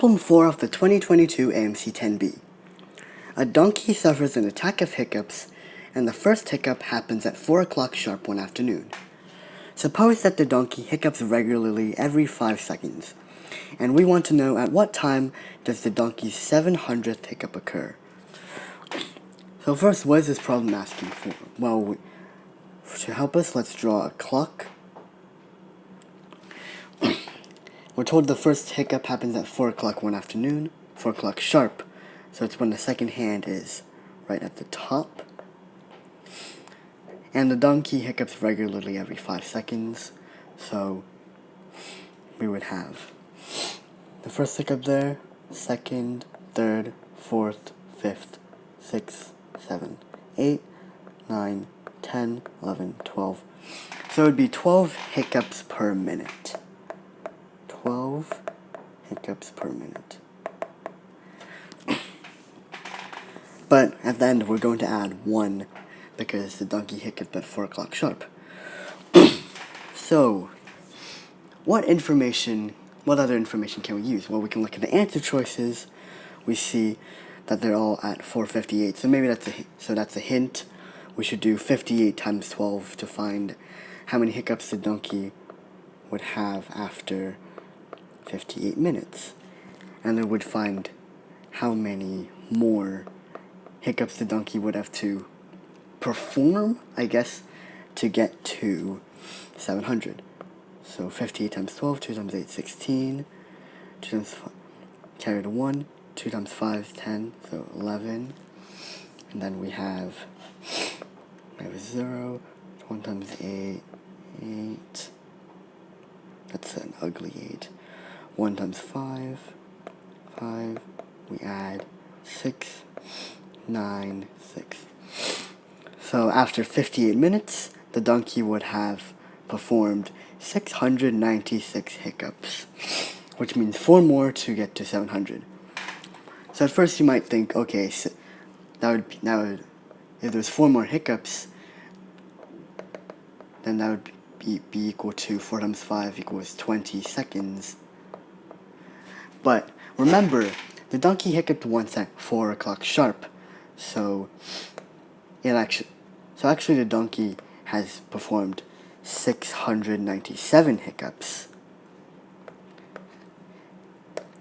Problem 4 of the 2022 AMC 10B. A donkey suffers an attack of hiccups, and the first hiccup happens at 4 o'clock sharp one afternoon. Suppose that the donkey hiccups regularly every 5 seconds, and we want to know at what time does the donkey's 700th hiccup occur. So first, what is this problem asking for? Well, to help us, let's draw a clock. We're told the first hiccup happens at 4 o'clock one afternoon, 4 o'clock sharp, so it's when the second hand is right at the top. And the donkey hiccups regularly every 5 seconds, so we would have the first hiccup there, second, third, fourth, fifth, sixth, 7, 8, 9, 10, 11, 12. So it would be 12 hiccups per minute. 12 hiccups per minute. But at the end, we're going to add 1 because the donkey hiccuped at 4 o'clock sharp. So, what other information can we use? Well, we can look at the answer choices. We see that they're all at 458. So maybe that's a hint. We should do 58 times 12 to find how many hiccups the donkey would have after 58 minutes. And then we'd find how many more hiccups the donkey would have to perform, I guess, to get to 700. So 58 times 12, 2 times 8, 16, 2 times 5, carry the 1, 2 times 5 is 10, so 11. And then we have a 0, 1 times 8, 8. That's an ugly 8. 1 times 5, 5. We add 6, 9, 6. So after 58 minutes, the donkey would have performed 696 hiccups, which means 4 more to get to 700. So at first you might think, okay, so that would if there's 4 more hiccups, then that would be equal to 4 times 5 equals 20 seconds. But remember, the donkey hiccuped once at 4 o'clock sharp, so actually the donkey has performed 697 hiccups,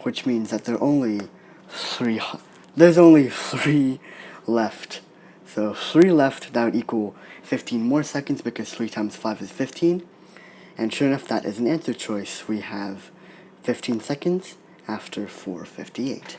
which means that there's only 3 left. So 3 left, that would equal 15 more seconds because 3 times 5 is 15. And sure enough, that is an answer choice. We have 15 seconds after 4:58.